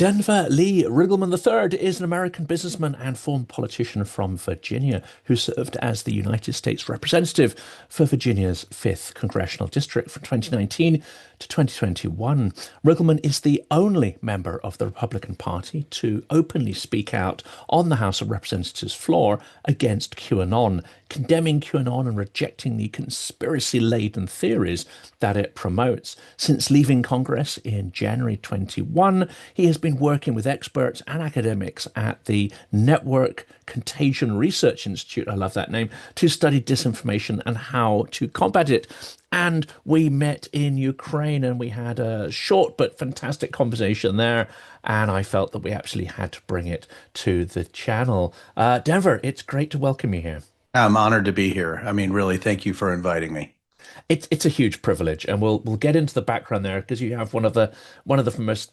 Denver Lee Riggleman III is an American businessman and former politician from Virginia who served as the United States representative for Virginia's 5th congressional district from 2019 to 2021. Riggleman is the only member of the Republican Party to openly speak out on the House of Representatives floor against QAnon, condemning QAnon and rejecting the conspiracy-laden theories that it promotes. Since leaving Congress in January 21, he has been working with experts and academics at the Network Contagion Research Institute, I love that name, to study disinformation and how to combat it. And we met in Ukraine and we had a short but fantastic conversation there. And I felt that we actually had to bring it to the channel. Denver, it's great to welcome you here. I'm honored to be here. I mean, really, thank you for inviting me. It's a huge privilege, and we'll get into the background there because you have one of the most,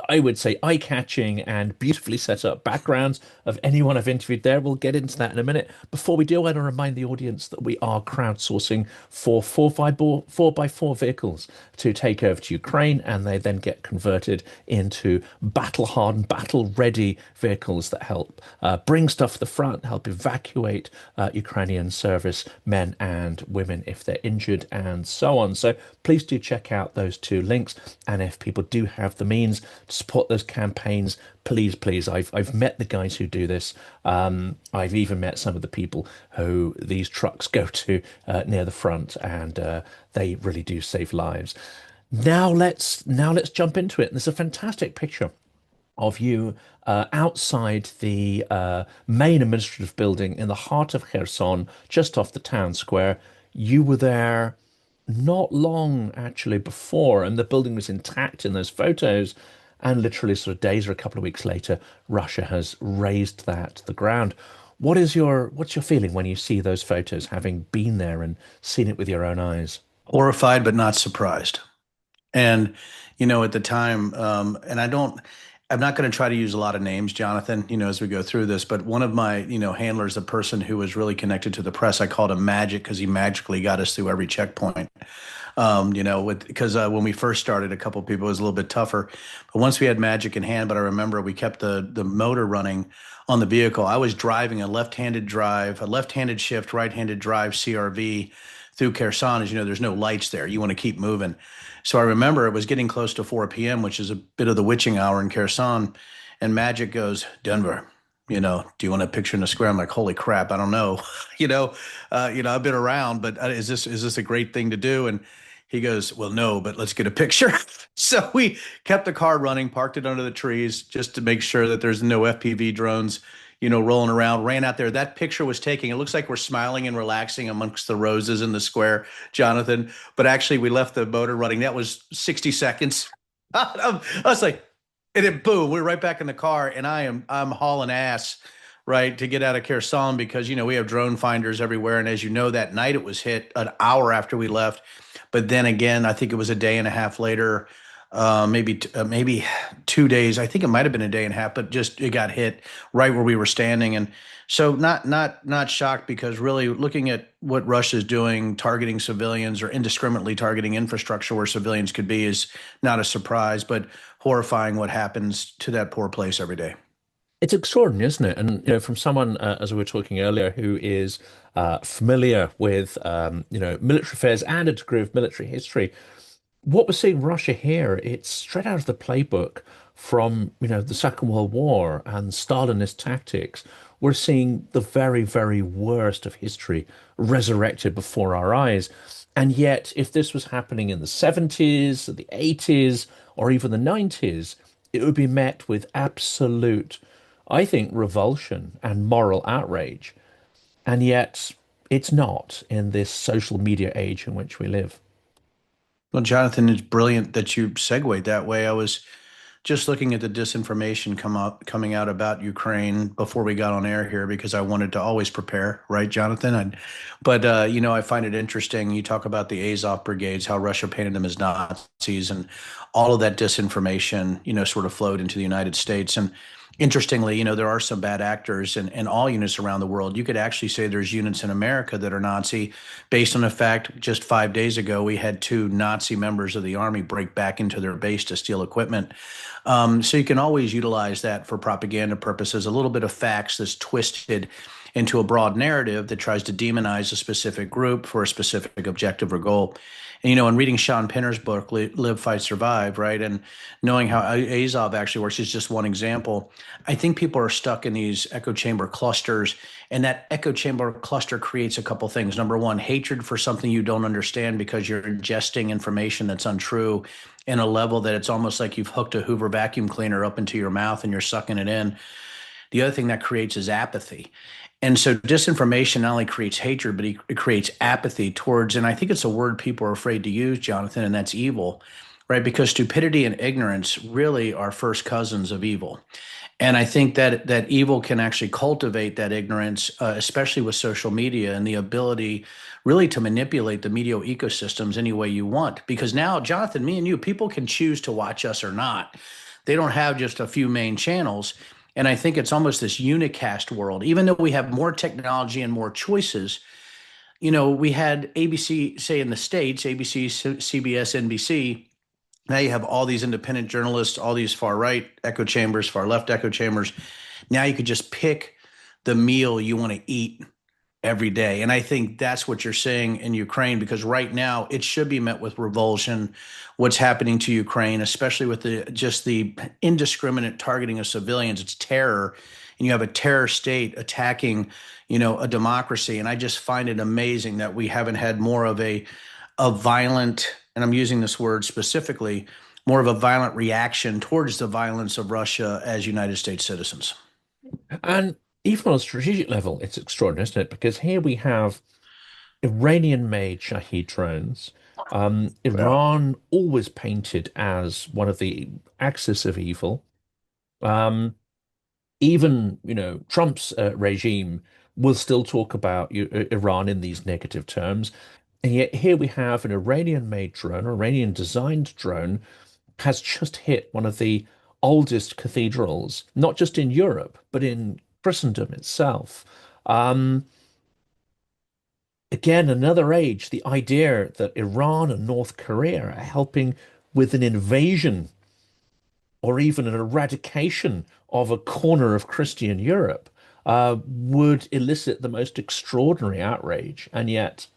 I would say, eye-catching and beautifully set up backgrounds of anyone I've interviewed there. We'll get into that in a minute. Before we do, I want to remind the audience that we are crowdsourcing for 4x4 vehicles to take over to Ukraine, and they then get converted into battle-hardened, battle-ready vehicles that help bring stuff to the front, help evacuate Ukrainian service men and women if they're injured, and so on. So please do check out those two links. And if people do have the means to support those campaigns, please. I've met the guys who do this. I've even met some of the people who these trucks go to near the front, and they really do save lives. Now let's jump into it. There's a fantastic picture of you outside the main administrative building in the heart of Kherson, just off the town square. You were there not long actually before, and the building was intact in those photos. And literally, sort of days or a couple of weeks later, Russia has razed that to the ground. What's your feeling when you see those photos, having been there and seen it with your own eyes? Horrified, but not surprised. And, at the time, and I'm not going to try to use a lot of names, Jonathan, as we go through this, but one of my, handlers, a person who was really connected to the press, I called him Magic because he magically got us through every checkpoint. Because when we first started, a couple of people, it was a little bit tougher. But once we had Magic in hand, but I remember we kept the motor running on the vehicle. I was driving a left-handed shift, right-handed drive CRV through Kherson. As you know, there's no lights there. You want to keep moving. So I remember it was getting close to 4 p.m., which is a bit of the witching hour in Kherson. And Magic goes, Denver, do you want a picture in the square? I'm like, holy crap, I don't know. I've been around, but is this a great thing to do? And he goes, well, no, but let's get a picture. So we kept the car running, parked it under the trees just to make sure that there's no FPV drones, rolling around, ran out there. That picture was taking, it looks like we're smiling and relaxing amongst the roses in the square, Jonathan. But actually, we left the motor running. That was 60 seconds. I was like, and then boom, we're right back in the car, and I'm hauling ass, right, to get out of Kherson because, we have drone finders everywhere. And as you know, that night it was hit an hour after we left. But then again, I think it was a day and a half later, maybe 2 days. I think it might have been a day and a half, but just it got hit right where we were standing. And so not shocked, because really looking at what Russia's doing, targeting civilians or indiscriminately targeting infrastructure where civilians could be, is not a surprise, but horrifying what happens to that poor place every day. It's extraordinary, isn't it? And from someone, as we were talking earlier, who is familiar with military affairs and a degree of military history, what we're seeing Russia here, it's straight out of the playbook from the Second World War and Stalinist tactics. We're seeing the very, very worst of history resurrected before our eyes. And yet, if this was happening in the 70s, the 80s, or even the 90s, it would be met with absolute, I think, revulsion and moral outrage. And yet, it's not in this social media age in which we live. Well, Jonathan, it's brilliant that you segued that way. I was just looking at the disinformation coming out about Ukraine before we got on air here because I wanted to always prepare, right, Jonathan? But I find it interesting. You talk about the Azov brigades, how Russia painted them as Nazis, and all of that disinformation, sort of flowed into the United States. And Interestingly, there are some bad actors in all units around the world. You could actually say there's units in America that are Nazi based on the fact just 5 days ago, we had two Nazi members of the army break back into their base to steal equipment. So you can always utilize that for propaganda purposes, a little bit of facts that's twisted into a broad narrative that tries to demonize a specific group for a specific objective or goal. And, in reading Sean Penner's book, Live, Fight, Survive, right, and knowing how Azov actually works is just one example. I think people are stuck in these echo chamber clusters, and that echo chamber cluster creates a couple things. Number one, hatred for something you don't understand because you're ingesting information that's untrue in a level that it's almost like you've hooked a Hoover vacuum cleaner up into your mouth and you're sucking it in. The other thing that creates is apathy. And so disinformation not only creates hatred, but it creates apathy towards, and I think it's a word people are afraid to use, Jonathan, and that's evil, right? Because stupidity and ignorance really are first cousins of evil. And I think that evil can actually cultivate that ignorance, especially with social media and the ability really to manipulate the media ecosystems any way you want. Because now, Jonathan, me and you, people can choose to watch us or not. They don't have just a few main channels. And I think it's almost this unicast world. Even though we have more technology and more choices, we had ABC, say in the States, ABC, CBS, NBC. Now you have all these independent journalists, all these far right echo chambers, far left echo chambers. Now you could just pick the meal you want to eat every day. And I think that's what you're seeing in Ukraine, because right now it should be met with revulsion. What's happening to Ukraine, especially with the indiscriminate targeting of civilians, it's terror. And you have a terror state attacking, a democracy. And I just find it amazing that we haven't had more of a violent, and I'm using this word specifically, more of a violent reaction towards the violence of Russia as United States citizens. And even on a strategic level, it's extraordinary, isn't it? Because here we have Iranian-made Shahed drones. Yeah. Iran always painted as one of the axis of evil. Um, even, Trump's regime will still talk about Iran in these negative terms. And yet here we have an Iranian-made drone, Iranian-designed drone, has just hit one of the oldest cathedrals, not just in Europe, but in Christendom itself. Um, Again, another age, the idea that Iran and North Korea are helping with an invasion or even an eradication of a corner of Christian Europe would elicit the most extraordinary outrage. And yet,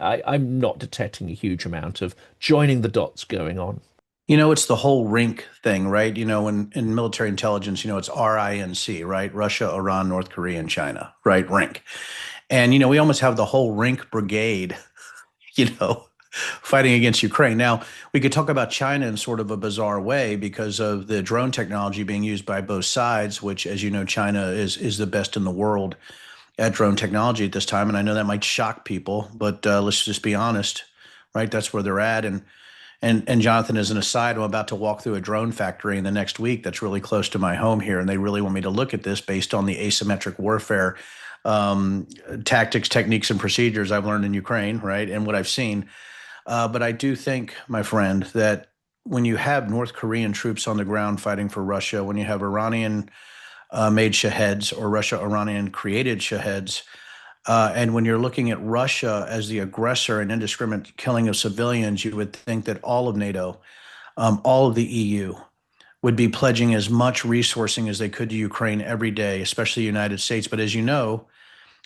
I'm not detecting a huge amount of joining the dots going on. It's the whole RINK thing, right? In military intelligence, it's RINC, right? Russia, Iran, North Korea, and China, right? RINK. And, we almost have the whole RINK brigade, you know, fighting against Ukraine. Now, we could talk about China in sort of a bizarre way because of the drone technology being used by both sides, which, as you know, China is the best in the world at drone technology at this time. And I know that might shock people, but let's just be honest, right? That's where they're at. And Jonathan, as an aside, I'm about to walk through a drone factory in the next week that's really close to my home here, and they really want me to look at this based on the asymmetric warfare tactics, techniques, and procedures I've learned in Ukraine, right, and what I've seen. But I do think, my friend, that when you have North Korean troops on the ground fighting for Russia, when you have Iranian made Shaheds or Russia Iranian created Shaheds, and when you're looking at Russia as the aggressor and indiscriminate killing of civilians, you would think that all of NATO, all of the EU, would be pledging as much resourcing as they could to Ukraine every day, especially the United States. But as you know,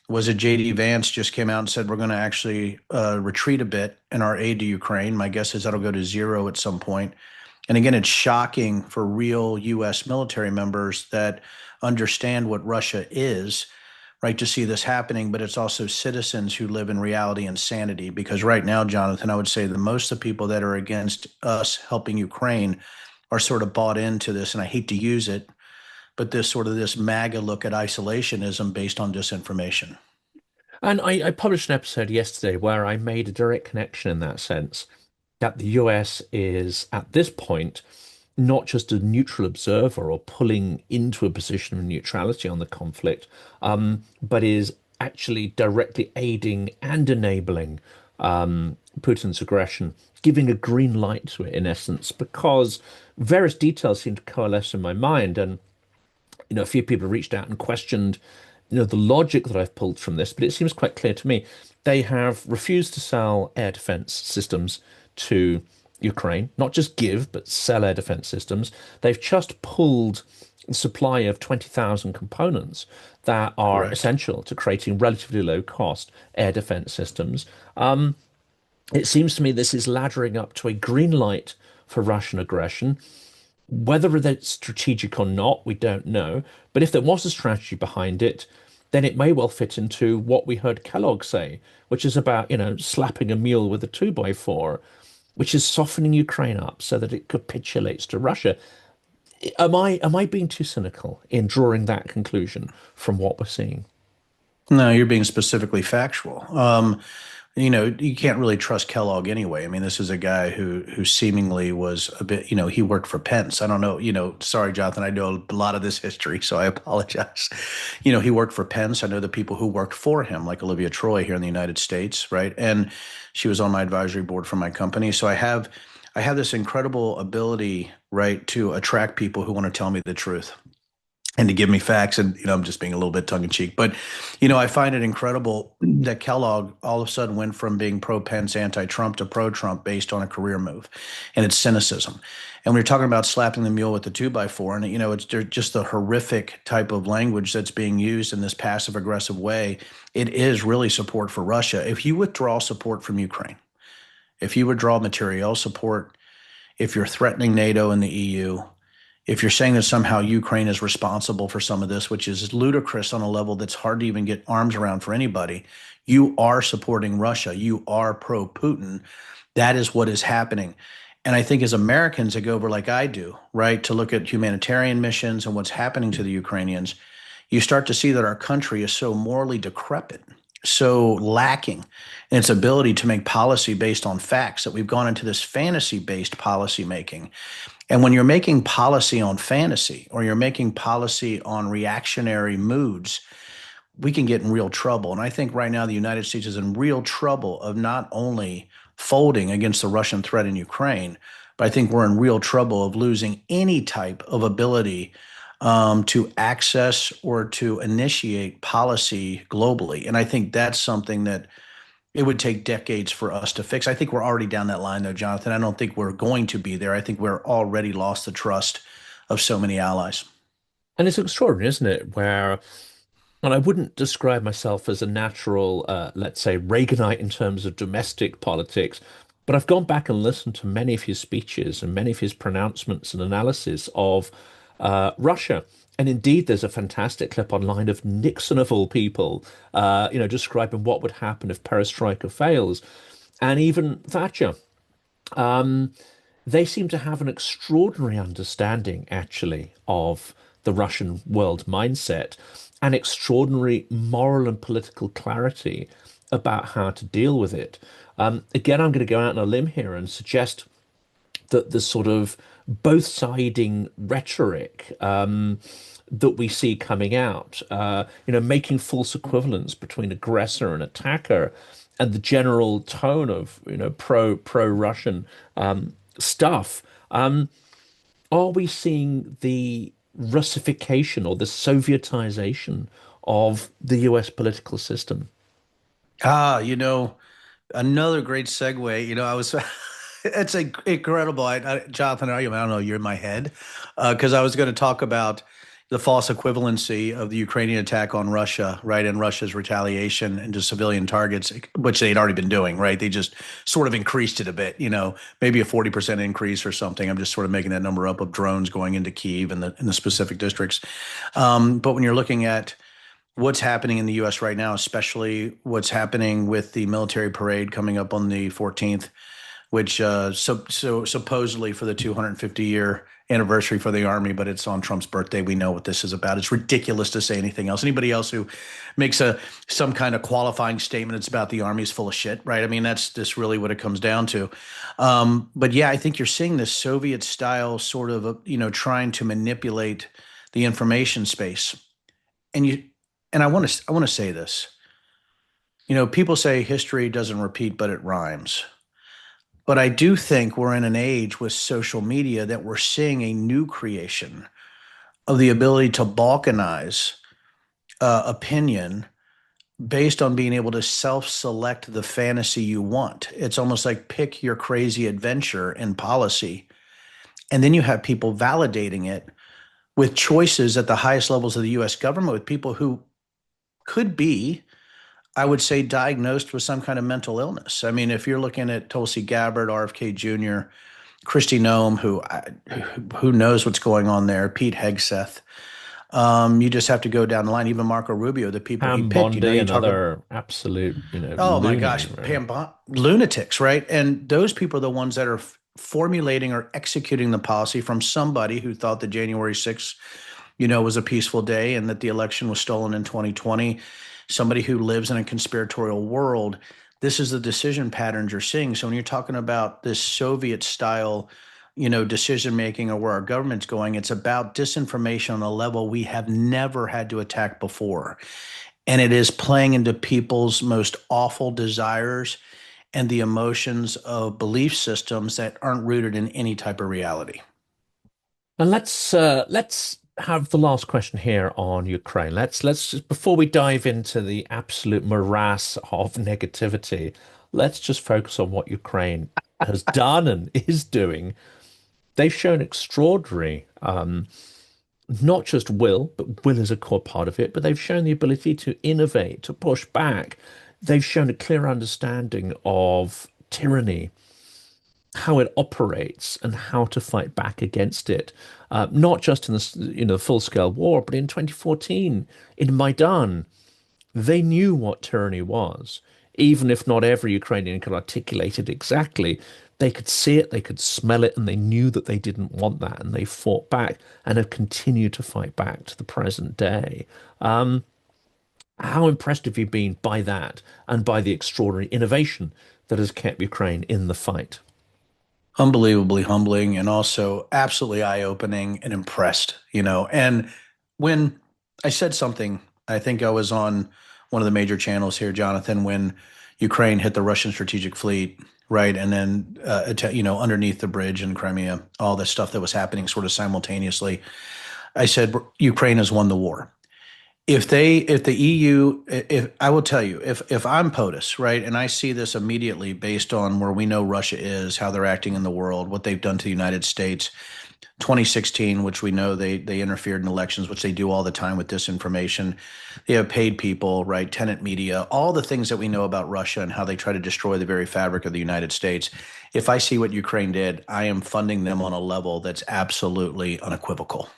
was it JD Vance just came out and said we're going to actually retreat a bit in our aid to Ukraine? My guess is that'll go to zero at some point. And again, it's shocking for real U.S. military members that understand what Russia is, right, to see this happening, but it's also citizens who live in reality and sanity. Because right now, Jonathan, I would say that most of the people that are against us helping Ukraine are sort of bought into this, and I hate to use it, but this MAGA look at isolationism based on disinformation. And I published an episode yesterday where I made a direct connection in that sense that the US is at this point not just a neutral observer or pulling into a position of neutrality on the conflict, but is actually directly aiding and enabling Putin's aggression, giving a green light to it in essence, because various details seem to coalesce in my mind. And A few people have reached out and questioned, the logic that I've pulled from this, but it seems quite clear to me. They have refused to sell air defense systems to Ukraine, not just give, but sell air defense systems. They've just pulled the supply of 20,000 components that are Correct. essential to creating relatively low cost air defense systems. It seems to me this is laddering up to a green light for Russian aggression. Whether that's strategic or not, we don't know. But if there was a strategy behind it, then it may well fit into what we heard Kellogg say, which is about, slapping a mule with a two by four, which is softening Ukraine up so that it capitulates to Russia. Am I being too cynical in drawing that conclusion from what we're seeing? No, you're being specifically factual. You can't really trust Kellogg anyway. I mean, this is a guy who seemingly was a bit, he worked for Pence. I don't know, sorry, Jonathan, I know a lot of this history, so I apologize. He worked for Pence. I know the people who worked for him, like Olivia Troy here in the United States, right? And she was on my advisory board for my company. So I have this incredible ability, right, to attract people who want to tell me the truth and to give me facts. And, I'm just being a little bit tongue in cheek. But, I find it incredible that Kellogg all of a sudden went from being pro Pence, anti Trump to pro Trump based on a career move and its cynicism. And we are talking about slapping the mule with the two by four. And, it's just the horrific type of language that's being used in this passive aggressive way. It is really support for Russia. If you withdraw support from Ukraine, if you withdraw material support, if you're threatening NATO and the EU, if you're saying that somehow Ukraine is responsible for some of this, which is ludicrous on a level that's hard to even get arms around for anybody, you are supporting Russia. You are pro Putin. That is what is happening. And I think as Americans that go over like I do, right, to look at humanitarian missions and what's happening to the Ukrainians, you start to see that our country is so morally decrepit, so lacking in its ability to make policy based on facts that we've gone into this fantasy based policy making. And when you're making policy on fantasy or you're making policy on reactionary moods, we can get in real trouble. And I think right now the United States is in real trouble of not only folding against the Russian threat in Ukraine, but I think we're in real trouble of losing any type of ability to access or to initiate policy globally. And I think that's something that it would take decades for us to fix. I think we're already down that line, though, Jonathan. I don't think we're going to be there. I think we're already lost the trust of so many allies. And it's extraordinary, isn't it? And I wouldn't describe myself as a natural, let's say, Reaganite in terms of domestic politics, but I've gone back and listened to many of his speeches and many of his pronouncements and analysis of Russia. And indeed, there's a fantastic clip online of Nixon, of all people, describing what would happen if perestroika fails, and even Thatcher. Um, they seem to have an extraordinary understanding, actually, of the Russian world mindset and extraordinary moral and political clarity about how to deal with it. Again, I'm going to go out on a limb here and suggest that the sort of both-siding rhetoric that we see coming out, making false equivalence between aggressor and attacker, and the general tone of pro Russian stuff. Are we seeing the Russification or the Sovietization of the US political system? Ah, another great segue. I was, it's incredible. Jonathan, I don't know, you're in my head because I was going to talk about the false equivalency of the Ukrainian attack on Russia, right, and Russia's retaliation into civilian targets, which they'd already been doing, right? They just sort of increased it a bit, maybe a 40% increase or something. I'm just sort of making that number up of drones going into Kyiv and the specific districts. But when you're looking at what's happening in the U.S. right now, especially what's happening with the military parade coming up on the 14th, which so supposedly for the 250-year anniversary for the Army, but it's on Trump's birthday. We know what this is about. It's ridiculous to say anything else. Anybody else who makes some kind of qualifying statement it's about the Army is full of shit, right? I mean, that's just really what it comes down to. But yeah, I think you're seeing this Soviet style sort of, trying to manipulate the information space. And I want to say this. People say history doesn't repeat, but it rhymes. But I do think we're in an age with social media that we're seeing a new creation of the ability to balkanize opinion based on being able to self-select the fantasy you want. It's almost like pick your crazy adventure in policy. And then you have people validating it with choices at the highest levels of the US government with people who could be, I would say, diagnosed with some kind of mental illness. I mean, if you're looking at Tulsi Gabbard, RFK Jr., Kristi Noem, who knows what's going on there, Pete Hegseth, you just have to go down the line. Even Marco Rubio, the people he Pam picked. Bondi, You talk about, another absolute, oh my loony, gosh, right? lunatics, right? And those people are the ones that are formulating or executing the policy from somebody who thought that January 6th, was a peaceful day and that the election was stolen in 2020. Somebody who lives in a conspiratorial world. This is the decision patterns you're seeing. So when you're talking about this Soviet style, decision making or where our government's going, it's about disinformation on a level we have never had to attack before. And it is playing into people's most awful desires and the emotions of belief systems that aren't rooted in any type of reality. And let's have the last question here on Ukraine. Let's just before we dive into the absolute morass of negativity, let's just focus on what Ukraine has done and is doing. They've shown extraordinary, not just will, but will is a core part of it, but they've shown the ability to innovate, to push back. They've shown a clear understanding of tyranny, how it operates and how to fight back against it. Not just in the full-scale war, but in 2014 in Maidan, they knew what tyranny was, even if not every Ukrainian could articulate it exactly. They could see it, they could smell it, and they knew that they didn't want that, and they fought back and have continued to fight back to the present day. How impressed have you been by that and by the extraordinary innovation that has kept Ukraine in the fight? Unbelievably humbling and also absolutely eye-opening and impressed, And when I said something, I think I was on one of the major channels here, Jonathan, when Ukraine hit the Russian strategic fleet, right? And then, underneath the bridge in Crimea, all this stuff that was happening sort of simultaneously. I said, Ukraine has won the war. If the EU, if I will tell you, if I'm POTUS, right, and I see this immediately based on where we know Russia is, how they're acting in the world, what they've done to the United States, 2016, which we know they interfered in elections, which they do all the time with disinformation. They have paid people, right, tenant media, all the things that we know about Russia and how they try to destroy the very fabric of the United States. If I see what Ukraine did, I am funding them on a level that's absolutely unequivocal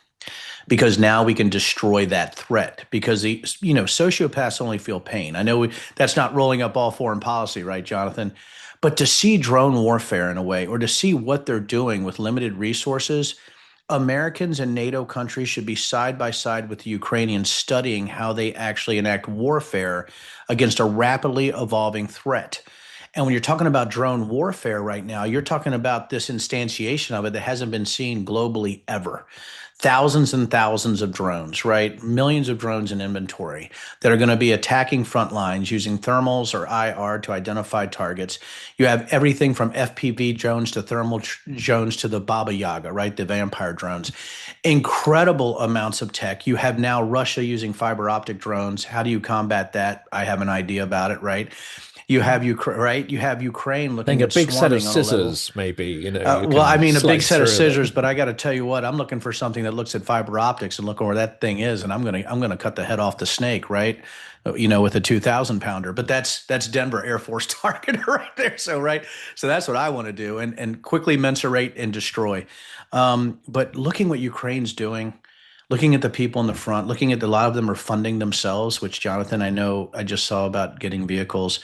because now we can destroy that threat because sociopaths only feel pain. I know that's not rolling up all foreign policy, right, Jonathan? But to see drone warfare in a way, or to see what they're doing with limited resources, Americans and NATO countries should be side by side with the Ukrainians studying how they actually enact warfare against a rapidly evolving threat. And when you're talking about drone warfare right now, you're talking about this instantiation of it that hasn't been seen globally ever. Thousands and thousands of drones, right? Millions of drones in inventory that are going to be attacking front lines using thermals or IR to identify targets. You have everything from FPV drones to thermal drones to the Baba Yaga, right? The vampire drones. Incredible amounts of tech. You have now Russia using fiber optic drones. How do you combat that? I have an idea about it, right? You have Ukraine, right? You have Ukraine I think looking a at big set of swarming on a level. scissors, maybe, you Well, I can mean, a big slice set of through scissors, it. but I got to tell you what, I'm looking for something that looks at fiber optics and looking where that thing is, and I'm gonna cut the head off the snake, right? With a 2,000 pounder. But that's Denver Air Force target right there. So right, so that's what I want to do, and quickly mensurate and destroy. But looking what Ukraine's doing, looking at the people in the front, looking at a lot of them are funding themselves, which Jonathan, I know I just saw about getting vehicles.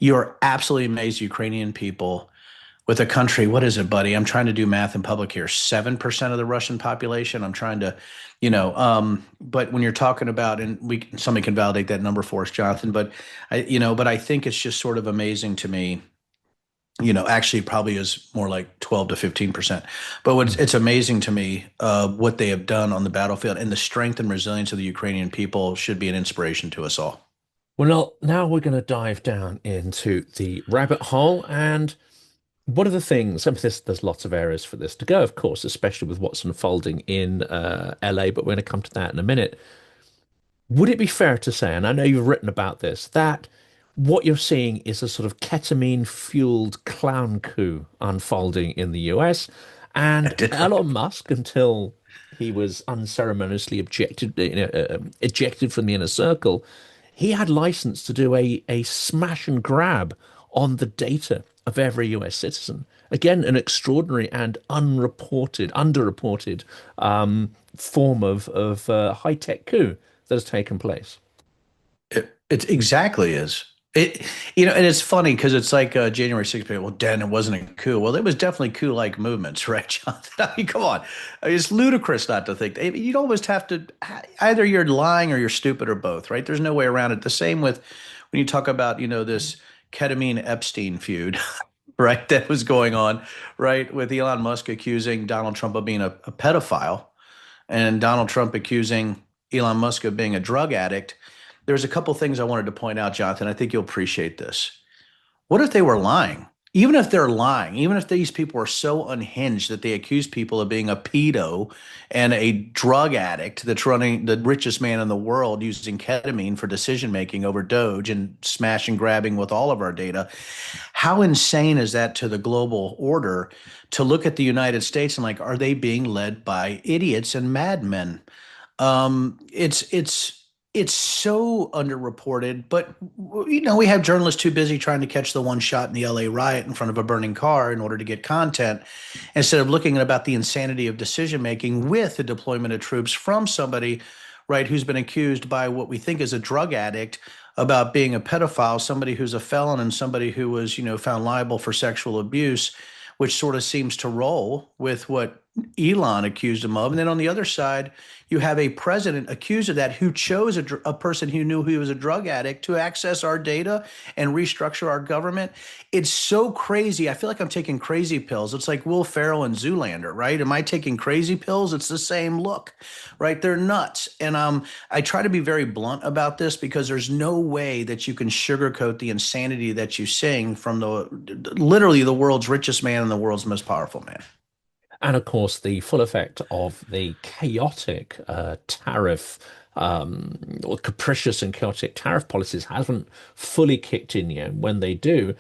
You're absolutely amazed, Ukrainian people with a country, what is it, buddy? I'm trying to do math in public here. 7% of the Russian population. I'm trying to, but when you're talking about, and somebody can validate that number for us, Jonathan, but I think it's just sort of amazing to me. Actually probably is more like 12 to 15%. But it's amazing to me what they have done on the battlefield, and the strength and resilience of the Ukrainian people should be an inspiration to us all. Well, now we're going to dive down into the rabbit hole and one of the things, and there's lots of areas for this to go, of course, especially with what's unfolding in LA, but we're going to come to that in a minute. Would it be fair to say, and I know you've written about this, that what you're seeing is a sort of ketamine-fueled clown coup unfolding in the US, I and did. Elon Musk, until he was unceremoniously ejected from the inner circle, he had license to do a smash and grab on the data of every US citizen. Again, an extraordinary and underreported form of high-tech coup that has taken place. It exactly is. It, and it's funny because it's like January 6th, people, well, Dan, it wasn't a coup. Well, it was definitely coup-like movements, right, Jonathan? I mean, come on. I mean, it's ludicrous not to think. I mean, you'd almost have to, either you're lying or you're stupid or both, right? There's no way around it. The same with when you talk about, this ketamine Epstein feud, right, that was going on, right, with Elon Musk accusing Donald Trump of being a pedophile and Donald Trump accusing Elon Musk of being a drug addict. There's a couple things I wanted to point out, Jonathan. I think you'll appreciate this. What if they were lying? Even if they're lying, even if these people are so unhinged that they accuse people of being a pedo and a drug addict that's running the richest man in the world using ketamine for decision making over Doge and smash and grabbing with all of our data, how insane is that to the global order to look at the United States and like, are they being led by idiots and madmen? It's so underreported, but we have journalists too busy trying to catch the one shot in the LA riot in front of a burning car in order to get content, instead of looking at about the insanity of decision making with the deployment of troops from somebody, right, who's been accused by what we think is a drug addict about being a pedophile, somebody who's a felon, and somebody who was, found liable for sexual abuse, which sort of seems to roll with what Elon accused him of. And then on the other side, you have a president accused of that who chose a person who knew he was a drug addict to access our data and restructure our government. It's so crazy. I feel like I'm taking crazy pills. It's like Will Ferrell and Zoolander, right? Am I taking crazy pills? It's the same look, right? They're nuts. And I try to be very blunt about this because there's no way that you can sugarcoat the insanity that you sing from literally the world's richest man and the world's most powerful man. And of course, the full effect of the chaotic tariff or capricious and chaotic tariff policies hasn't fully kicked in yet when they do.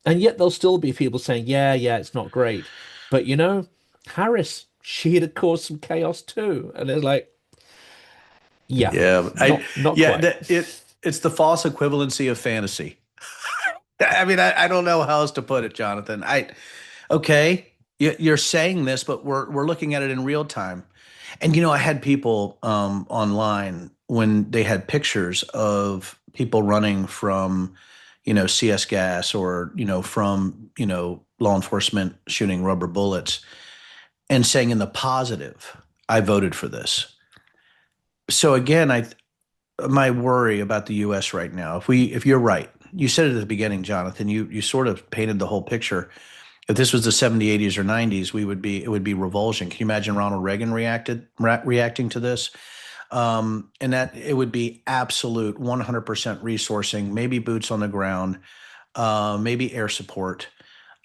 And yet there'll still be people saying, yeah, yeah, it's not great. But Harris, she'd have caused some chaos too. And it's like, yeah, Yeah, not yeah, quite. it's the false equivalency of fantasy. I mean, I don't know how else to put it, Jonathan. Okay, you're saying this, but we're looking at it in real time. And I had people online when they had pictures of people running from, CS gas or from law enforcement shooting rubber bullets and saying in the positive, I voted for this. So again, my worry about the U.S. right now, if you're right, you said it at the beginning, Jonathan, you sort of painted the whole picture. If this was the 70s, 80s, or 90s, it would be revulsion. Can you imagine Ronald Reagan reacting to this? And that it would be absolute 100% resourcing, maybe boots on the ground, maybe air support,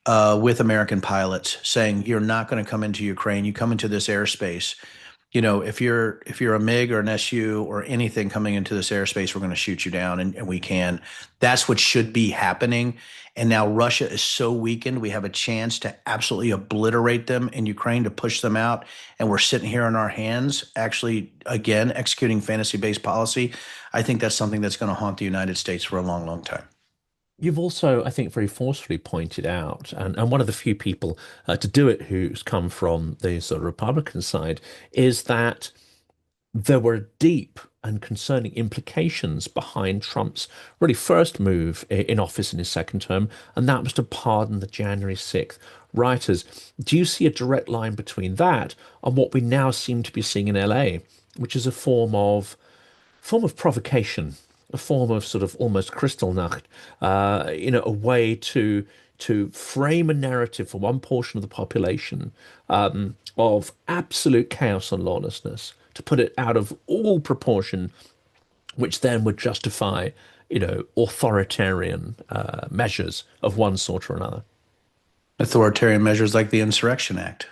with American pilots saying, you're not going to come into Ukraine. You come into this airspace. If you're a MiG or an SU or anything coming into this airspace, we're going to shoot you down, and we can. That's what should be happening. And now Russia is so weakened, we have a chance to absolutely obliterate them in Ukraine, to push them out. And we're sitting here in our hands, actually, again, executing fantasy-based policy. I think that's something that's going to haunt the United States for a long, long time. You've also, I think, very forcefully pointed out, and one of the few people to do it who's come from the sort of Republican side, is that there were deep and concerning implications behind Trump's really first move in office in his second term, and that was to pardon the January 6th rioters. Do you see a direct line between that and what we now seem to be seeing in LA, which is a form of provocation, a form of sort of almost Kristallnacht, a way to frame a narrative for one portion of the population of absolute chaos and lawlessness, to put it out of all proportion, which then would justify, authoritarian measures of one sort or another. Authoritarian measures like the Insurrection Act.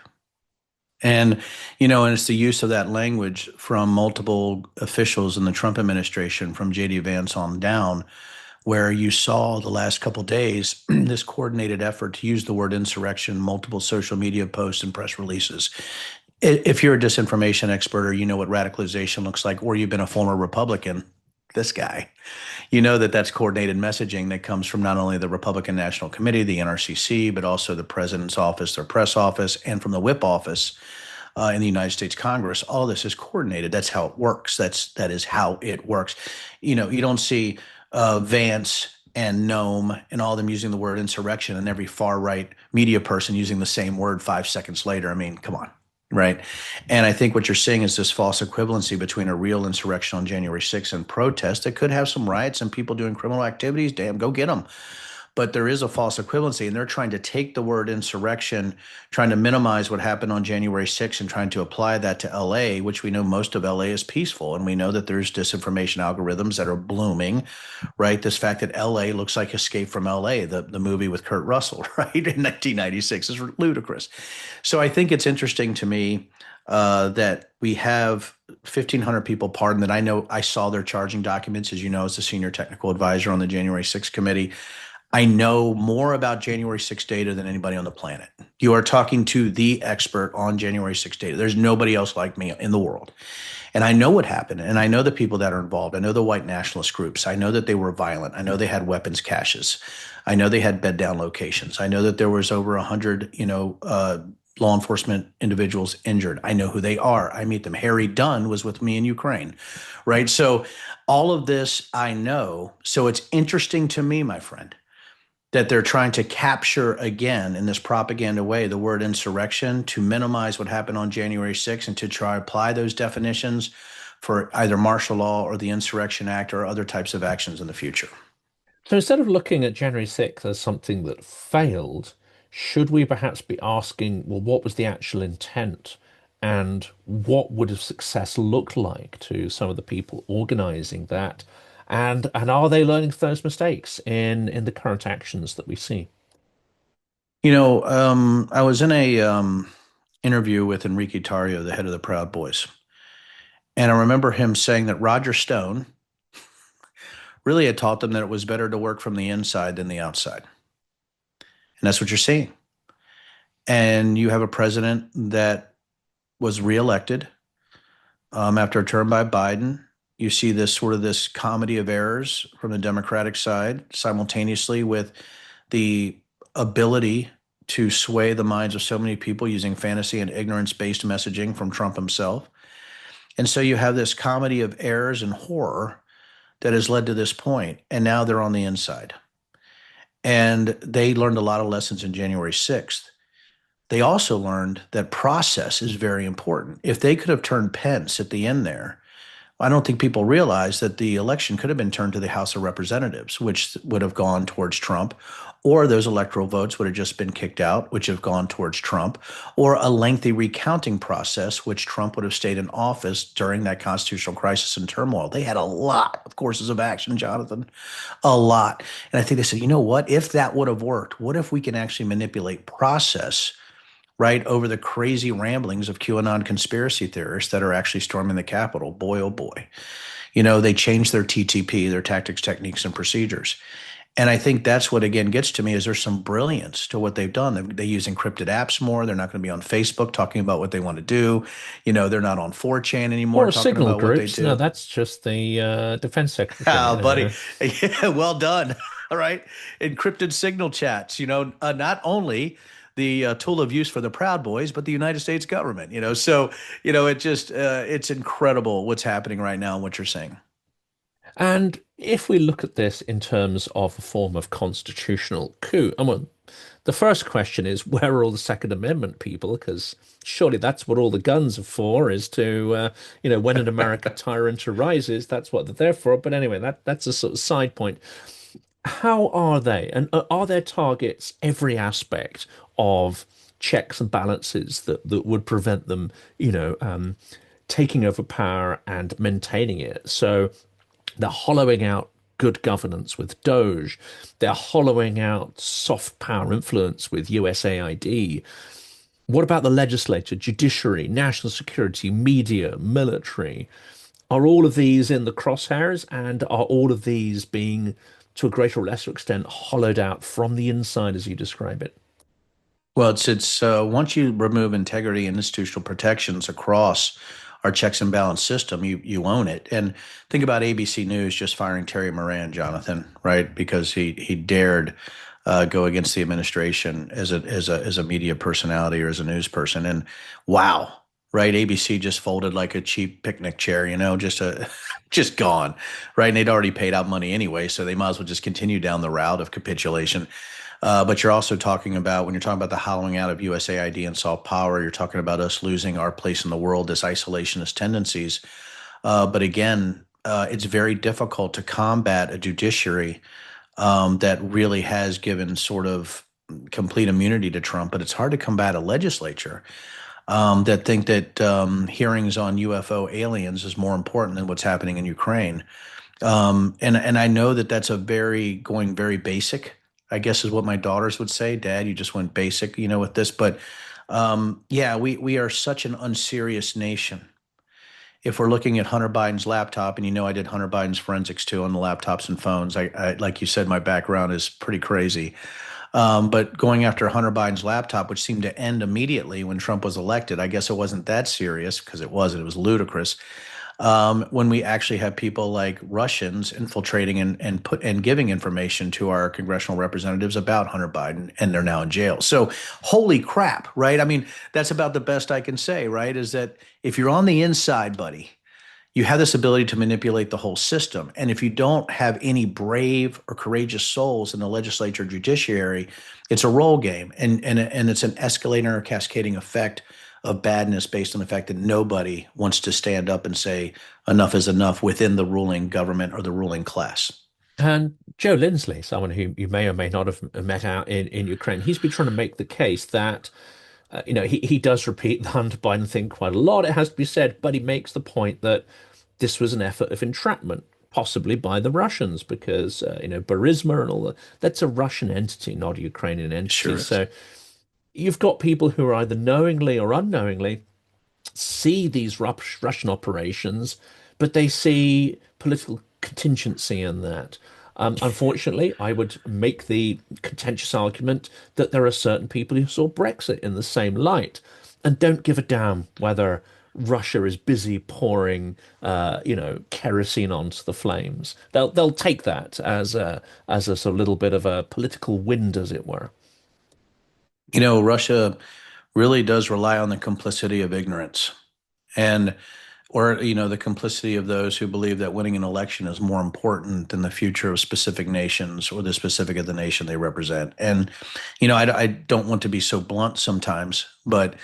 And, and it's the use of that language from multiple officials in the Trump administration, from J.D. Vance on down, where you saw the last couple of days this coordinated effort to use the word insurrection, multiple social media posts and press releases. If you're a disinformation expert or you know what radicalization looks like, or you've been a former Republican, this guy, you know that that's coordinated messaging that comes from not only the Republican National Committee, the NRCC, but also the president's office, their press office, and from the whip office in the United States Congress. All this is coordinated. That's how it works. That is how it works. You don't see Vance and Nome and all of them using the word insurrection and every far right media person using the same word 5 seconds later. I mean, come on. Right. And I think what you're seeing is this false equivalency between a real insurrection on January 6th and protest that could have some riots and people doing criminal activities. Damn, go get them. But there is a false equivalency, and they're trying to take the word insurrection, trying to minimize what happened on January 6th and trying to apply that to LA, which we know most of LA is peaceful. And we know that there's disinformation algorithms that are blooming, right? This fact that LA looks like Escape from LA, the movie with Kurt Russell, right, in 1996 is ludicrous. So I think it's interesting to me that we have 1,500 people pardoned that I know I saw their charging documents, as you know, as the senior technical advisor on the January 6th committee. I know more about January 6th data than anybody on the planet. You are talking to the expert on January 6th data. There's nobody else like me in the world. And I know what happened. And I know the people that are involved. I know the white nationalist groups. I know that they were violent. I know they had weapons caches. I know they had bed down locations. I know that there was over 100, law enforcement individuals injured. I know who they are. I meet them. Harry Dunn was with me in Ukraine, right? So all of this I know. So it's interesting to me, my friend, that they're trying to capture again in this propaganda way the word insurrection to minimize what happened on January 6th and to try to apply those definitions for either martial law or the Insurrection Act or other types of actions in the future. So instead of looking at January 6th as something that failed, should we perhaps be asking, well, what was the actual intent and what would have success looked like to some of the people organizing that? And are they learning from those mistakes in the current actions that we see? I was in a interview with Enrique Tarrio, the head of the Proud Boys, and I remember him saying that Roger Stone really had taught them that it was better to work from the inside than the outside. And that's what you're seeing. And you have a president that was reelected after a term by Biden. You see this comedy of errors from the Democratic side simultaneously with the ability to sway the minds of so many people using fantasy and ignorance-based messaging from Trump himself. And so you have this comedy of errors and horror that has led to this point, and now they're on the inside. And they learned a lot of lessons in January 6th. They also learned that process is very important. If they could have turned Pence at the end there, I don't think people realize that the election could have been turned to the House of Representatives, which would have gone towards Trump, or those electoral votes would have just been kicked out, which have gone towards Trump, or a lengthy recounting process, which Trump would have stayed in office during that constitutional crisis and turmoil. They had a lot of courses of action, Jonathan, a lot. And I think they said, you know what? If that would have worked, what if we can actually manipulate process right over the crazy ramblings of QAnon conspiracy theorists that are actually storming the Capitol? Boy, oh boy. They changed their TTP, their tactics, techniques, and procedures. And I think that's what, again, gets to me is there's some brilliance to what they've done. They use encrypted apps more. They're not going to be on Facebook talking about what they want to do. They're not on 4chan anymore Or talking signal about what they groups. No, do. that's just the defense secretary. Ah, buddy. Yeah, well done. All right. Encrypted signal chats, not only the tool of use for the Proud Boys, but the United States government, So, it's incredible what's happening right now and what you're saying. And if we look at this in terms of a form of constitutional coup, and well, the first question is, where are all the Second Amendment people? Because surely that's what all the guns are for, is to, when an American tyrant arises, that's what they're there for. But anyway, that's a sort of side point. How are they? And are their targets every aspect of checks and balances that would prevent them, taking over power and maintaining it? So they're hollowing out good governance with Doge. They're hollowing out soft power influence with USAID. What about the legislature, judiciary, national security, media, military? Are all of these in the crosshairs, and are all of these being, to a greater or lesser extent, hollowed out from the inside as you describe it? Well, it's once you remove integrity and institutional protections across our checks and balance system, you own it. And think about ABC News just firing Terry Moran, Jonathan, right? Because he dared go against the administration as a media personality or as a news person. And wow, right? ABC just folded like a cheap picnic chair, just just gone, right? And they'd already paid out money anyway, so they might as well just continue down the route of capitulation. But you're also talking about, when you're talking about the hollowing out of USAID and soft power, you're talking about us losing our place in the world, this isolationist tendencies. But again, it's very difficult to combat a judiciary that really has given sort of complete immunity to Trump, but it's hard to combat a legislature that think that hearings on UFO aliens is more important than what's happening in Ukraine. And I know that that's a going very basic, I guess is what my daughters would say. Dad, you just went basic, with this. But yeah, we are such an unserious nation. If we're looking at Hunter Biden's laptop, and I did Hunter Biden's forensics too on the laptops and phones. I like you said, my background is pretty crazy. But going after Hunter Biden's laptop, which seemed to end immediately when Trump was elected, I guess it wasn't that serious because it wasn't. It was ludicrous. When we actually have people like Russians infiltrating and giving information to our congressional representatives about Hunter Biden, and they're now in jail. So, holy crap, right? I mean, that's about the best I can say, right? Is that if you're on the inside, buddy, you have this ability to manipulate the whole system. And if you don't have any brave or courageous souls in the legislature, judiciary, it's a role game, and it's an escalating or cascading effect of badness based on the fact that nobody wants to stand up and say enough is enough within the ruling government or the ruling class. And Joe Lindsley, someone who you may or may not have met out in Ukraine, he's been trying to make the case that, he does repeat the Hunter Biden thing quite a lot, it has to be said, but he makes the point that this was an effort of entrapment, possibly by the Russians, because, Burisma and all that, that's a Russian entity, not a Ukrainian entity. Sure is. So you've got people who are either knowingly or unknowingly see these Russian operations, but they see political contingency in that. Unfortunately, I would make the contentious argument that there are certain people who saw Brexit in the same light and don't give a damn whether Russia is busy pouring, kerosene onto the flames. They'll take that as a sort of little bit of a political wind, as it were. Russia really does rely on the complicity of ignorance. And or the complicity of those who believe that winning an election is more important than the future of specific nations or the specific of the nation they represent. And I don't want to be so blunt sometimes, but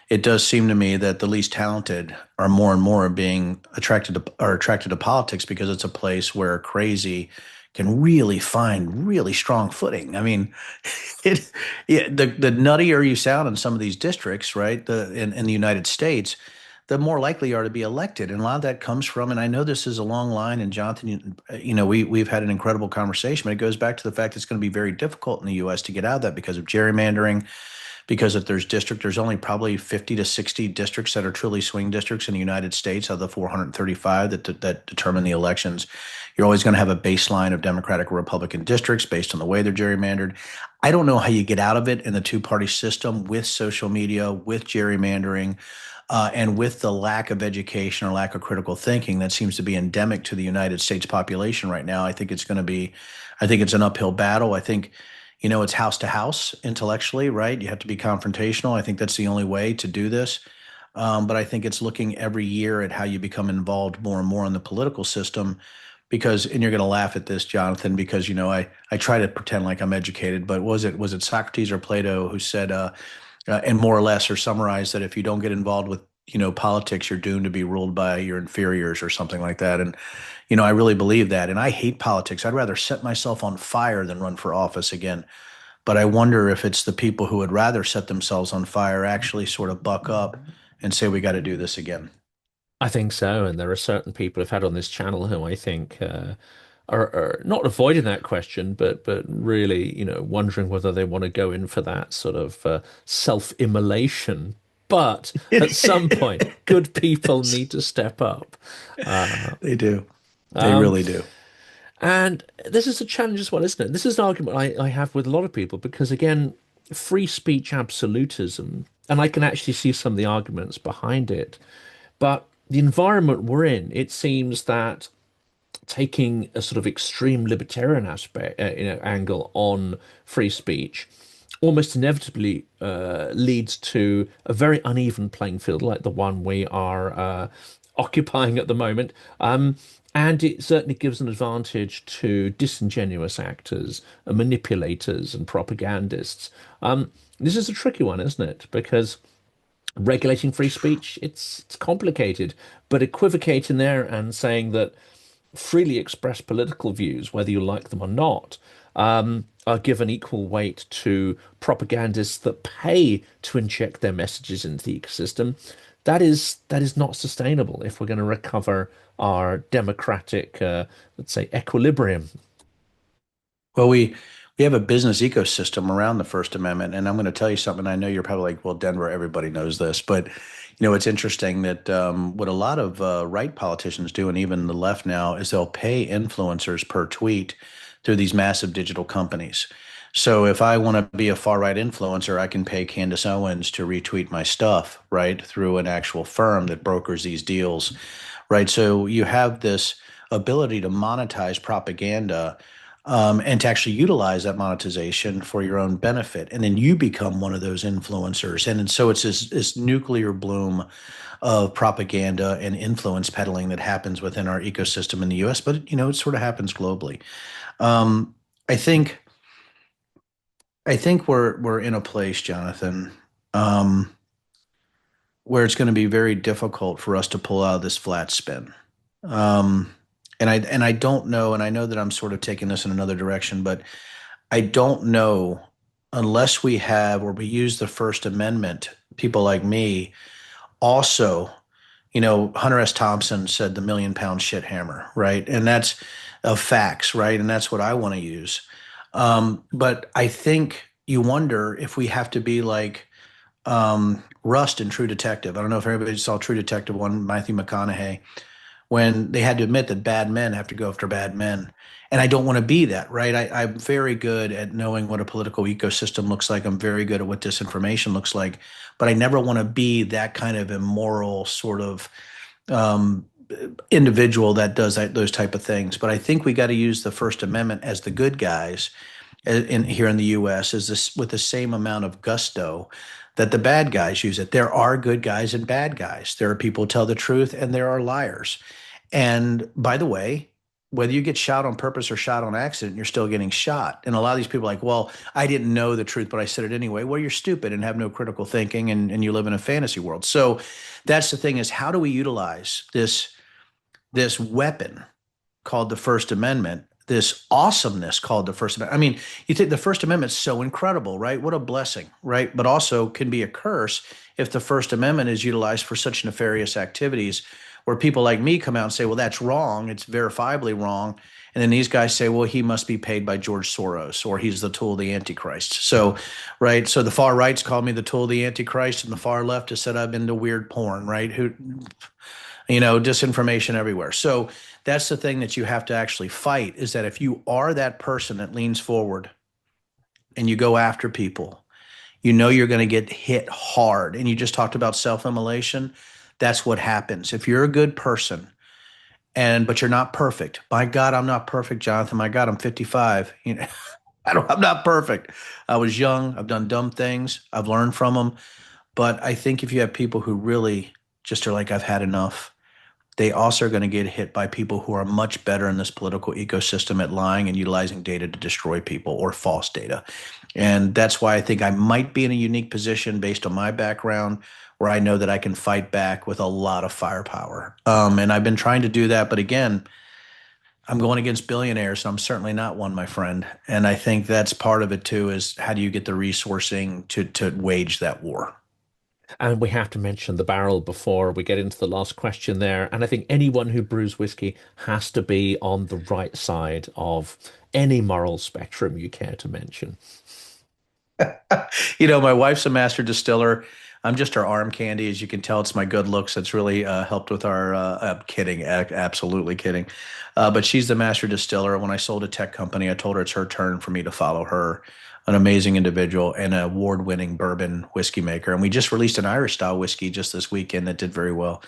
it does seem to me that the least talented are more and more being attracted to politics because it's a place where crazy can really find really strong footing. I mean, it yeah, the nuttier you sound in some of these districts, right? In the United States, the more likely you are to be elected. And a lot of that comes from, and I know this is a long line, and Jonathan, we've had an incredible conversation, but it goes back to the fact it's going to be very difficult in the U.S. to get out of that because of gerrymandering, because if there's only probably 50 to 60 districts that are truly swing districts in the United States out of the 435 that determine the elections. You're always going to have a baseline of Democratic or Republican districts based on the way they're gerrymandered. I don't know how you get out of it in the two-party system with social media, with gerrymandering, and with the lack of education or lack of critical thinking that seems to be endemic to the United States population right now. I think it's an uphill battle. I think, it's house to house intellectually, right? You have to be confrontational. I think that's the only way to do this. But I think it's looking every year at how you become involved more and more in the political system and you're going to laugh at this, Jonathan, because, I try to pretend like I'm educated, but was it Socrates or Plato who said, and more or less or summarized that if you don't get involved with politics, you're doomed to be ruled by your inferiors or something like that. And I really believe that, and I hate politics. I'd rather set myself on fire than run for office again. But I wonder if it's the people who would rather set themselves on fire actually sort of buck up and say we got to do this again. I think so, and there are certain people I've had on this channel who I think are not avoiding that question, but really, wondering whether they want to go in for that sort of self-immolation. But at some point, good people need to step up. Uh, They do. They um, really do. and this is a challenge as well, isn't it? This is an argument I have with a lot of people because, again, free speech absolutism, and I can actually see some of the arguments behind it, but the environment we're in, it seems that taking a sort of extreme libertarian aspect, angle on free speech almost inevitably leads to a very uneven playing field like the one we are occupying at the moment. And it certainly gives an advantage to disingenuous actors, and manipulators, and propagandists. This is a tricky one, isn't it? Because regulating free speech, it's complicated, but equivocating there and saying that freely express political views, whether you like them or not, are given equal weight to propagandists that pay to inject their messages into the ecosystem. That is not sustainable if we're going to recover our democratic, let's say, equilibrium. Well, we have a business ecosystem around the First Amendment, and I'm going to tell you something. I know you're probably like, well, Denver, everybody knows this, but it's interesting that what a lot of right politicians do, and even the left now, is they'll pay influencers per tweet through these massive digital companies. So if I want to be a far right influencer, I can pay Candace Owens to retweet my stuff, right, through an actual firm that brokers these deals, right? So you have this ability to monetize propaganda and to actually utilize that monetization for your own benefit. And then you become one of those influencers. And so it's this nuclear bloom of propaganda and influence peddling that happens within our ecosystem in the US, but it sort of happens globally. Um, I think I think we're in a place, Jonathan, um, where it's going to be very difficult for us to pull out of this flat spin. Um, and I don't know, and I know that I'm sort of taking this in another direction, but I don't know unless we have or we use the First Amendment, people like me also, Hunter S. Thompson said the million-pound shit hammer, right? And that's of facts, right? And that's what I want to use. But I think you wonder if we have to be like Rust in True Detective. I don't know if everybody saw True Detective one, Matthew McConaughey, when they had to admit that bad men have to go after bad men. And I don't want to be that, right? I'm very good at knowing what a political ecosystem looks like. I'm very good at what disinformation looks like, but I never want to be that kind of immoral sort of um, individual that does those type of things. But I think we got to use the First Amendment as the good guys here in the U.S. is this with the same amount of gusto that the bad guys use it. There are good guys and bad guys. There are people who tell the truth and there are liars. And by the way, whether you get shot on purpose or shot on accident, you're still getting shot. And a lot of these people are like, well, I didn't know the truth, but I said it anyway. Well, you're stupid and have no critical thinking and you live in a fantasy world. So that's the thing is how do we utilize this weapon called the First Amendment, this awesomeness called the First Amendment. I mean, you think the First Amendment's so incredible, right? What a blessing, right? But also can be a curse if the First Amendment is utilized for such nefarious activities where people like me come out and say, well, that's wrong. It's verifiably wrong. And then these guys say, well, he must be paid by George Soros or he's the tool of the Antichrist. So, right. So the far right's called me the tool of the Antichrist and the far left has said I've been to weird porn, right? Disinformation everywhere. So that's the thing that you have to actually fight is that if you are that person that leans forward and you go after people, you're going to get hit hard. And you just talked about self-immolation. That's what happens. If you're a good person but you're not perfect. My God, I'm not perfect, Jonathan. My God, I'm 55. I'm not perfect. I was young. I've done dumb things. I've learned from them. But I think if you have people who really just are like, I've had enough, they also are going to get hit by people who are much better in this political ecosystem at lying and utilizing data to destroy people or false data. And that's why I think I might be in a unique position based on my background where I know that I can fight back with a lot of firepower. And I've been trying to do that. But again, I'm going against billionaires, so I'm certainly not one, my friend. And I think that's part of it too, is how do you get the resourcing to wage that war? And we have to mention the barrel before we get into the last question there. And I think anyone who brews whiskey has to be on the right side of any moral spectrum you care to mention. My wife's a master distiller. I'm just her arm candy. As you can tell, it's my good looks that's really helped with our. I'm kidding, absolutely kidding. But she's the master distiller. When I sold a tech company, I told her it's her turn for me to follow her, an amazing individual and an award-winning bourbon whiskey maker. And we just released an Irish style whiskey just this weekend that did very well.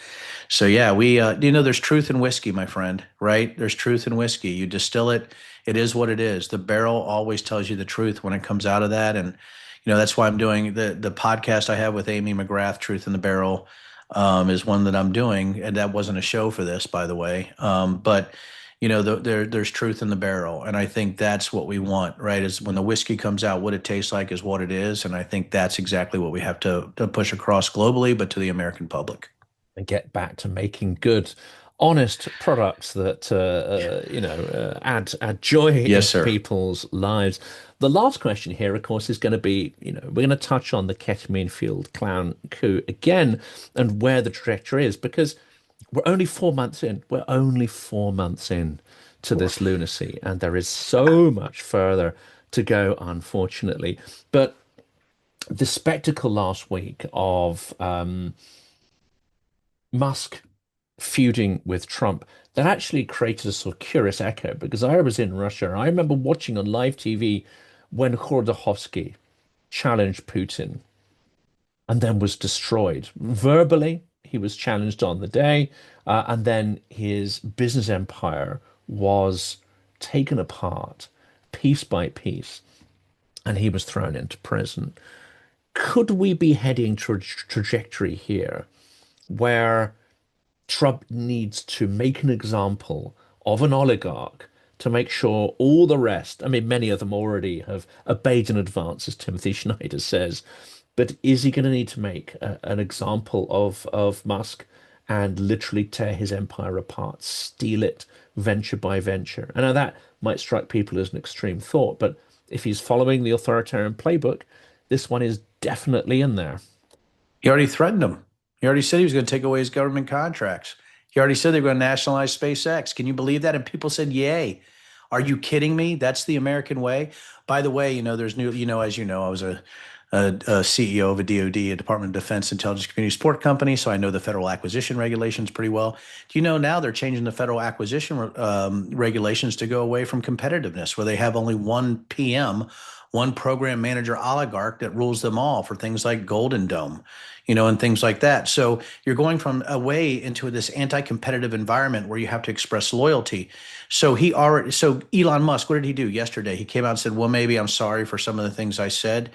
So yeah, there's truth in whiskey, my friend, right? There's truth in whiskey. You distill it, it is what it is. The barrel always tells you the truth when it comes out of that. And, that's why I'm doing the podcast I have with Amy McGrath, Truth in the Barrel, is one that I'm doing. And that wasn't a show for this, by the way. But there's truth in the barrel. And I think that's what we want, right? Is when the whiskey comes out, what it tastes like is what it is. And I think that's exactly what we have to push across globally, but to the American public. And get back to making good, honest products that add joy Yes, into sir. people's lives. The last question here, of course, is going to be, we're going to touch on the ketamine fueled clown coup again and where the trajectory is because we're only 4 months in. We're only 4 months in to this lunacy, and there is so much further to go, unfortunately. But the spectacle last week of Musk feuding with Trump, that actually created a sort of curious echo because I was in Russia. I remember watching on live TV when Khodorkovsky challenged Putin and then was destroyed. Verbally, he was challenged on the day, and then his business empire was taken apart piece by piece, and he was thrown into prison. Could we be heading to a trajectory here where Trump needs to make an example of an oligarch to make sure all the rest, I mean, many of them already have obeyed in advance, as Timothy Schneider says, but is he going to need to make an example of Musk and literally tear his empire apart, steal it venture by venture? I know that might strike people as an extreme thought, but if he's following the authoritarian playbook, this one is definitely in there. He already threatened them. He already said he was going to take away his government contracts. He already said they were going to nationalize SpaceX. Can you believe that? And people said, yay. Are you kidding me? That's the American way. By the way, there's new, as you know, I was a CEO of a DoD, a Department of Defense Intelligence Community Support Company, so I know the federal acquisition regulations pretty well. Do you know now they're changing the federal acquisition regulations to go away from competitiveness, where they have only one PM, one program manager oligarch that rules them all for things like Golden Dome, and things like that. So you're going from away into this anti-competitive environment where you have to express loyalty. So Elon Musk, what did he do yesterday? He came out and said, well, maybe I'm sorry for some of the things I said.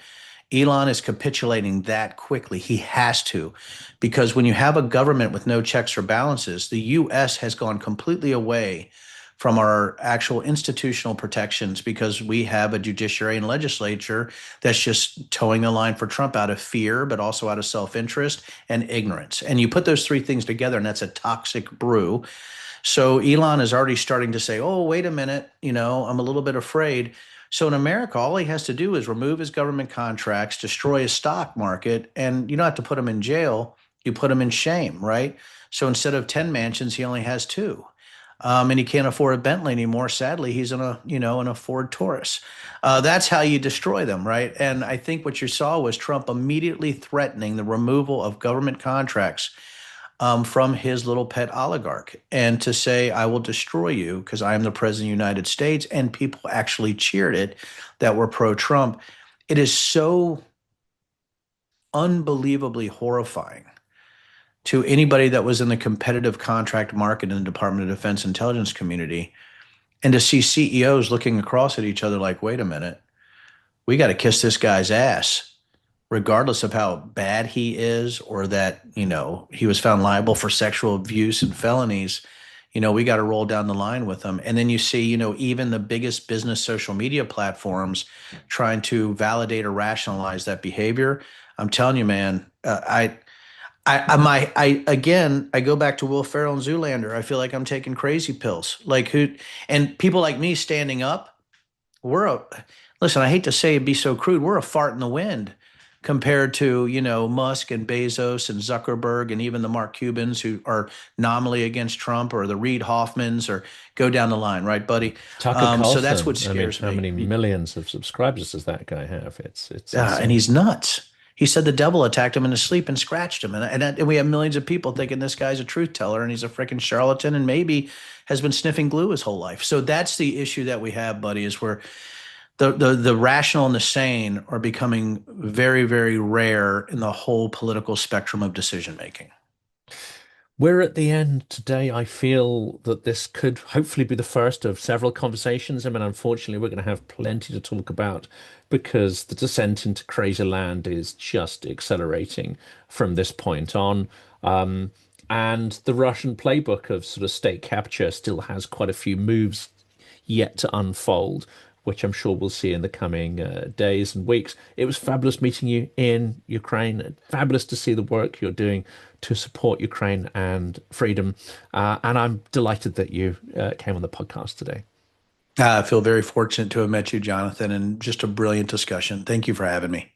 Elon is capitulating that quickly. He has to, because when you have a government with no checks or balances, the US has gone completely away from our actual institutional protections because we have a judiciary and legislature that's just towing the line for Trump out of fear, but also out of self-interest and ignorance. And you put those three things together, and that's a toxic brew. So Elon is already starting to say, oh, wait a minute, I'm a little bit afraid. So in America, all he has to do is remove his government contracts, destroy his stock market, and you don't have to put him in jail. You put him in shame, right? So instead of 10 mansions, he only has two. And he can't afford a Bentley anymore. Sadly, he's in a Ford Taurus. That's how you destroy them, right? And I think what you saw was Trump immediately threatening the removal of government contracts from his little pet oligarch, and to say, I will destroy you because I am the president of the United States. And people actually cheered it that were pro-Trump. It is so unbelievably horrifying to anybody that was in the competitive contract market in the Department of Defense intelligence community, and to see CEOs looking across at each other like, wait a minute, we got to kiss this guy's ass, regardless of how bad he is or that, he was found liable for sexual abuse and felonies. We got to roll down the line with them. And then you see, even the biggest business social media platforms trying to validate or rationalize that behavior. I'm telling you, man, I go back to Will Ferrell and Zoolander. I feel like I'm taking crazy pills. Like who, and people like me standing up, we're a, listen, I hate to say it be so crude. We're a fart in the wind compared to, Musk and Bezos and Zuckerberg and even the Mark Cubans who are nominally against Trump, or the Reid Hoffmans, or go down the line, right, buddy? Tucker So that's what Carlson, I mean, scares how me. many millions of subscribers does that guy have? It's And insane. he's nuts. He said the devil attacked him in his sleep and scratched him. And we have millions of people thinking this guy's a truth teller and he's a freaking charlatan and maybe has been sniffing glue his whole life. So that's the issue that we have, buddy, is where the rational and the sane are becoming very, very rare in the whole political spectrum of decision making. We're at the end today. I feel that this could hopefully be the first of several conversations. I mean, unfortunately, we're going to have plenty to talk about because the descent into crazy land is just accelerating from this point on. And the Russian playbook of sort of state capture still has quite a few moves yet to unfold, which I'm sure we'll see in the coming days and weeks. It was fabulous meeting you in Ukraine. Fabulous to see the work you're doing to support Ukraine and freedom. And I'm delighted that you came on the podcast today. I feel very fortunate to have met you, Jonathan, and just a brilliant discussion. Thank you for having me.